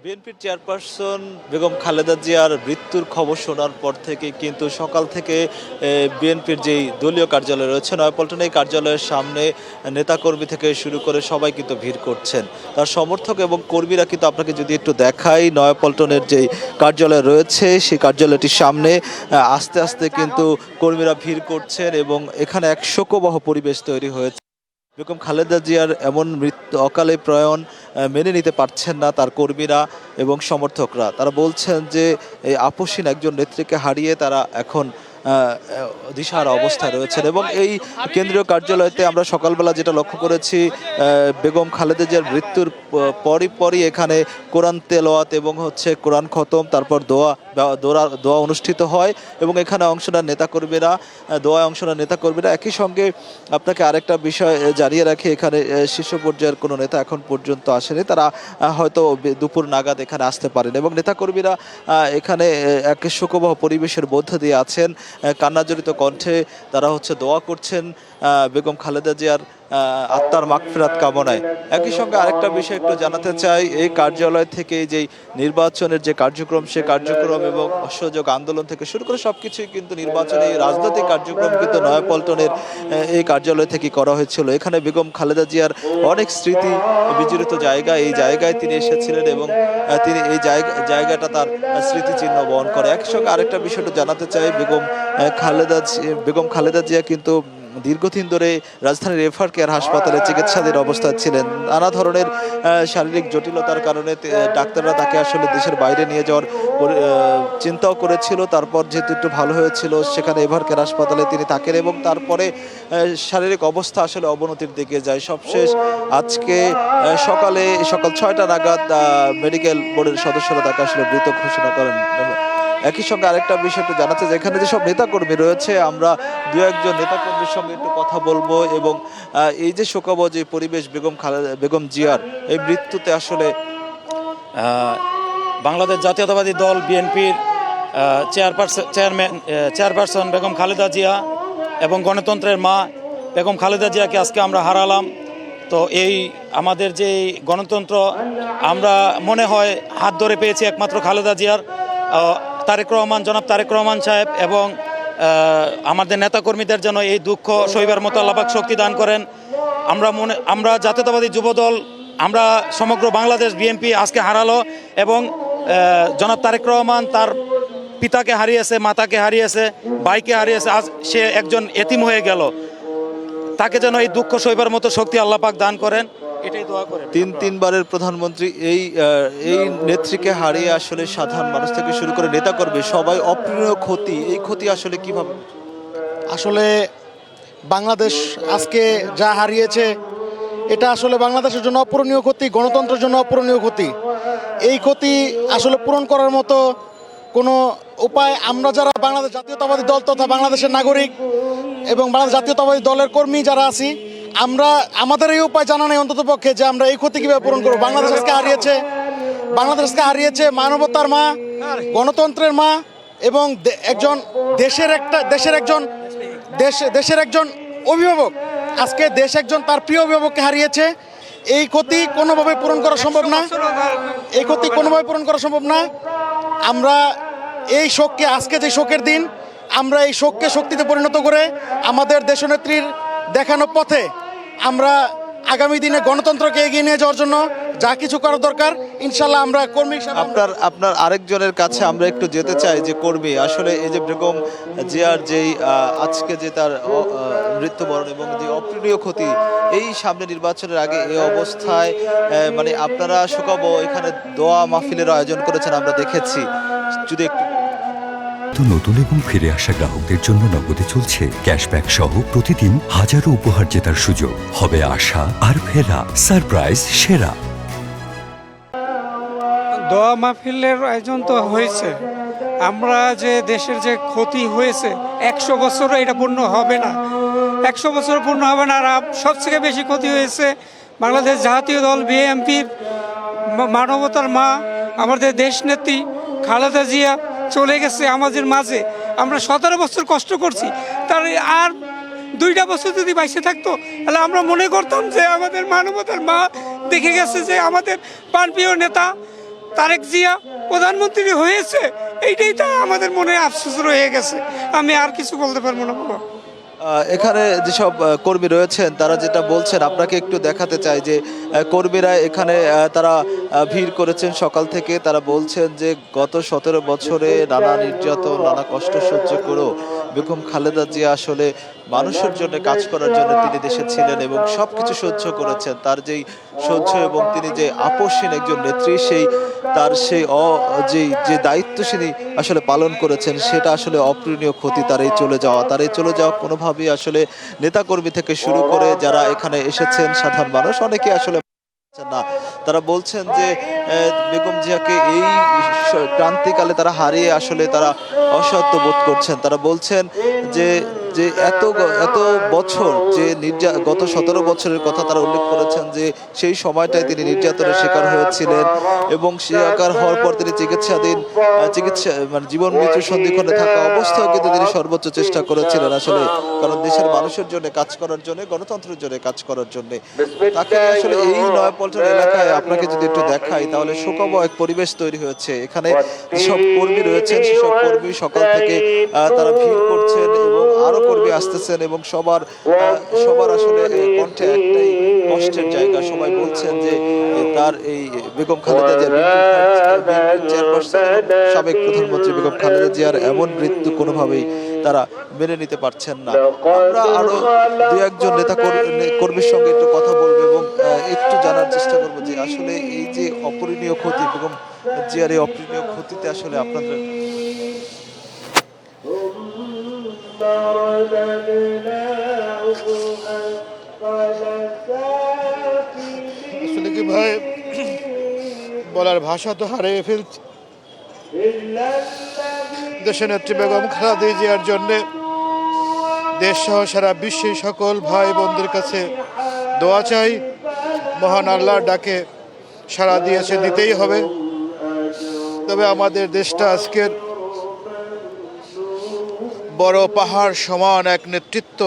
বিএনপির চেয়ারপারসন বেগম খালেদা জিয়ার মৃত্যুর খবর শোনার পর থেকে কিন্তু সকাল থেকে বিএনপির যেই দলীয় কার্যালয় রয়েছে নয়াপল্টনে এই কার্যালয়ের সামনে নেতাকর্মী থেকে শুরু করে সবাই কিন্তু ভিড় করছেন। তার সমর্থক এবং কর্মীরা কিন্তু আপনাকে যদি একটু দেখাই, নয়াপল্টনের যেই কার্যালয় রয়েছে সেই কার্যালয়টির সামনে আস্তে আস্তে কিন্তু কর্মীরা ভিড় করছেন এবং এখানে এক শোকবহ পরিবেশ তৈরি হয়েছে। বেগম খালেদা জিয়ার এমন মৃত্যু অকালে প্রয়াণ মেনে নিতে পারছেন না তার কর্মীরা এবং সমর্থকরা। তারা বলছেন যে এই আপসহীন একজন নেত্রীকে হারিয়ে তারা এখন দিশাহারা অবস্থায় রয়েছেন। এবং এই কেন্দ্রীয় কার্যালয়তে আমরা সকালবেলা যেটা লক্ষ্য করেছি, বেগম খালেদা জিয়ার মৃত্যুর পরই এখানে কোরআন তেলাওয়াত এবং কোরআন খতম, তারপর দোয়া অনুষ্ঠিত হয় এবং এখানে অংশ নেন নেতাকর্মীরা, দোয়ায় অংশ নেন নেতাকর্মীরা। একই সঙ্গে আপনাকে আরেকটা বিষয় জানিয়ে রাখি, এখানে শীর্ষ পর্যায়ের কোনো নেতা এখন পর্যন্ত আসেনি, তারা হয়তো দুপুর নাগাদ এখানে আসতে পারেন এবং নেতাকর্মীরা এখানে এক শোকবহ পরিবেশের মধ্য দিয়ে আছেন। কান্নাজড়িত কণ্ঠে তারা দোয়া করছেন বেগম খালেদা জিয়ার আত্মার মাগফিরাত কামনায়। একই সঙ্গে আরেকটা বিষয় একটু জানাতে চাই, এই কার্যালয় থেকে যেই নির্বাচনের যে কার্যক্রম, সে কার্যক্রম এবং অসহযোগ আন্দোলন থেকে শুরু করে সবকিছুই কিন্তু নির্বাচনী রাজনৈতিক কার্যক্রম কিন্তু নয়াপল্টনের এই কার্যালয় থেকে করা হয়েছিল। এখানে বেগম খালেদা জিয়ার অনেক স্মৃতি বিজড়িত জায়গা, এই জায়গায় তিনি এসেছিলেন এবং তিনি এই জায়গাটা তার স্মৃতিচিহ্ন বহন করে। একই সঙ্গে আরেকটা বিষয়টা জানাতে চাই, বেগম খালেদা জিয়া কিন্তু দীর্ঘদিন ধরে রাজধানীর রেফার কেয়ার হাসপাতালে চিকিৎসাধীন অবস্থায় ছিলেন। নানা ধরনের শারীরিক জটিলতার কারণে ডাক্তাররা তাকে আসলে দেশের বাইরে নিয়ে যাওয়ার চিন্তাও করেছিল। তারপর যেহেতু একটু ভালো হয়েছিল, সেখানে এভার কেয়ার হাসপাতালে তিনি থাকেন এবং তারপরে শারীরিক অবস্থা আসলে অবনতির দিকে যায়। সবশেষ আজকে সকাল 6টা নাগাদ মেডিকেল বোর্ডের সদস্যরা তাকে আসলে মৃত ঘোষণা করেন। একই সঙ্গে আরেকটা বিষয় একটু জানাতে চাই, এখানে যেসব নেতাকর্মী রয়েছে আমরা দু একজন নেতাকর্মীর সঙ্গে একটু কথা বলবো এবং এই যে শোকাবহ যে পরিবেশ বেগম জিয়ার এই মৃত্যুতে আসলে বাংলাদেশ জাতীয়তাবাদী দল বিএনপির চেয়ারপারসন বেগম খালেদা জিয়া এবং গণতন্ত্রের মা বেগম খালেদা জিয়াকে আজকে আমরা হারালাম। তো এই আমাদের যে গণতন্ত্র আমরা মনে হয় হাত ধরে পেয়েছি একমাত্র খালেদা জিয়ার, জনাব তারেক রহমান সাহেব এবং আমাদের নেতাকর্মীদের জন্য এই দুঃখ সইবার মতো আল্লাহ পাক শক্তি দান করেন। আমরা জাতীয়তাবাদী যুবদল, আমরা সমগ্র বাংলাদেশ বিএনপি আজকে হারালো এবং জনাব তারেক রহমান তার পিতাকে হারিয়েছে, মাতাকে হারিয়েছে, ভাইকে হারিয়েছে, আজ সে একজন এতিম হয়ে গেল। তাকে যেন এই দুঃখ সইবার মতো শক্তি আল্লাহ পাক দান করেন, এটাই দোয়া করেন। তিনবারের প্রধানমন্ত্রী এই নেত্রীকে হারিয়ে আসলে সাধারণ মানুষ থেকে শুরু করে নেতাকর্মী সবাই অপ্রিয় ক্ষতি, এই ক্ষতি আসলে কিভাবে? আসলে বাংলাদেশ আজকে যা হারিয়েছে এটা আসলে বাংলাদেশের জন্য অপূরণীয় ক্ষতি, গণতন্ত্রের জন্য অপূরণীয় ক্ষতি। এই ক্ষতি আসলে পূরণ করার মতো কোনো উপায় আমরা যারা বাংলাদেশ জাতীয়তাবাদী দল তথা বাংলাদেশের নাগরিক এবং বাংলাদেশ জাতীয়তাবাদী দলের কর্মী যারা আছি, আমাদের এই উপায় জানা নেই অন্তত পক্ষে যে আমরা এই ক্ষতি কীভাবে পূরণ করবো। বাংলাদেশ আজকে হারিয়েছে মানবতার মা, গণতন্ত্রের মা এবং দেশের একজন অভিভাবক। আজকে দেশ একজন তার প্রিয় অভিভাবককে হারিয়েছে। এই ক্ষতি কোনোভাবে পূরণ করা সম্ভব না। আমরা এই শোককে, আজকে যে শোকের দিন, আমরা এই শোককে শক্তিতে পরিণত করে আমাদের দেশনেত্রীর দেখানো পথে আমরা আগামী দিনে গণতন্ত্রকে এগিয়ে নিয়ে যাওয়ার জন্য যা কিছু করার দরকার ইনশাল্লাহ আমরা কর্মী হিসাবে। আপনার আরেকজনের কাছে আমরা একটু যেতে চাই যে কর্মী, আসলে এই যে বেগম জিয়ার যেই আজকে যে তার মৃত্যুবরণ এবং যে অপ্রিয় ক্ষতি, এই সামনে নির্বাচনের আগে এই অবস্থায় মানে আপনারা শোকাবহ এখানে দোয়া মাহফিলের আয়োজন করেছেন আমরা দেখেছি, যদি একটু নতুন এবং ফিরে আসা গ্রাহকদের জন্য নগদে চলছে ক্যাশব্যাক সহ প্রতিদিন হাজারো উপহার জেতার সুযোগ। হবে আশা আর ফেরা, সারপ্রাইজ সেরা। দোয়া মাহফিলের আয়োজন তো হয়েছে, আমরা যে দেশের যে ক্ষতি হয়েছে 100 বছরও এটা পূর্ণ হবে না, 100 বছর পূর্ণ হবে না। আর সবথেকে বেশি ক্ষতি হয়েছে বাংলাদেশ জাতীয় দল বিএনপির মানবতার মা, আমাদের দেশনেত্রী খালেদা জিয়া চলে গেছে আমাদের মাঝে। আমরা 17 বছর কষ্ট করছি, তার আর 2টা বছর যদি বাইসে থাকতো তাহলে আমরা মনে করতাম যে আমাদের মানবতার মা দেখে গেছে যে আমাদের প্রাণপ্রিয় নেতা তারেক জিয়া প্রধানমন্ত্রী হয়েছে, এইটাই তো আমাদের মনে আফসোস রয়ে গেছে। আমি আর কিছু বলতে পারবো না বাবা। এখানে যেসব কর্মী রয়েছেন তারা যেটা বলছেন আপনাকে একটু দেখাতে চাই যে কর্মীরা এখানে তারা ভিড় করেছেন সকাল থেকে। তারা বলছেন যে গত 17 বছরে নানা নির্যাতন নানা কষ্ট সহ্য করেও বেগম খালেদা জিয়া আসলে মানুষের জন্য কাজ করার জন্য তিনি দেশে ছিলেন এবং সব কিছু সহ্য করেছেন। তার যেই সহ্য এবং তিনি যে আপসহীন একজন নেত্রী, সেই তার সেই যে দায়িত্ব তিনি আসলে পালন করেছেন সেটা আসলে অপূরণীয় ক্ষতি। তার এই চলে যাওয়া কোনোভাবেই আসলে নেতাকর্মী থেকে শুরু করে যারা এখানে এসেছেন সাধারণ মানুষ অনেকে আসলে না। তারা বলছেন যে বেগম জিয়াকে এই ক্রান্তিকালে তারা হারিয়ে আসলে তারা অসহায়ত্ব বোধ করছেন। তারা বলছেন যে যে এত বছর যে গত 17 বছরের কথা তারা উল্লেখ করেছেন যে সেই সময়টায় তিনি নির্যাতনের শিকার হয়েছিলেন এবং শিকার হওয়ার পর তিনি চিকিৎসা মানে জীবন মৃত্যু সন্ধিক্ষণে থাকা অবস্থায় কিন্তু তিনি সর্বোচ্চ চেষ্টা করেছিলেন আসলে, কারণ দেশের মানুষের জন্য কাজ করার জন্য, গণতন্ত্রের জন্য কাজ করার জন্য। তাকে আসলে এই নয়াপল্টন এলাকায় আপনাকে যদি একটু দেখাই তাহলে শোকাবহ এক পরিবেশ তৈরি হয়েছে। এখানে যেসব কর্মী রয়েছেন সেসব কর্মী সকাল থেকে তারা ভিড় করছেন এবং আরো কর্মী আসতেছেন এবং সবার আসলে কণ্ঠে একটাই কষ্টের জায়গা। সবাই বলছেন যে তার এই বেগম খালেদা জিয়ার চেয়ারপারসন সাবেক প্রধানমন্ত্রী বেগম খালেদা জিয়ার এমন মৃত্যু কোনোভাবেই তারা মেনে নিতে পারছেন না। আমরা আরো দু একজন নেতা কর্মীর সঙ্গে একটু কথা বলবো এবং একটু জানার চেষ্টা করবো যে আসলে এই যে অপূরণীয় ক্ষতি, বেগম জিয়ার এই অপূরণীয় ক্ষতিতে আসলে আপনাদের আসলে কি ভাই, বলার ভাষা তো হারিয়ে ফেলছি। দেশের নেত্রী বেগম খালেদা জিয়ার জন্য দেশ সহ সারা বিশ্বের সকল ভাই বোনদের কাছে দোয়া চাই। মহান আল্লাহর ডাকে সাড়া দিয়েছে, দিতেই হবে। তবে আমাদের দেশটা আজকের বড় পাহাড় সমান এক নেতৃত্ব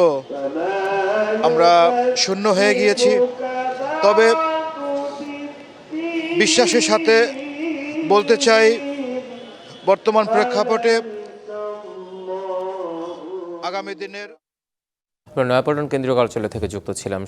আমরা শূন্য হয়ে গিয়েছি। তবে বিশ্বাসের সাথে বলতে চাই, বর্তমান প্রেক্ষাপটে আগামী দিনের নয়াপল্টন কেন্দ্রীয় কার্যালয় থেকে যুক্ত ছিলাম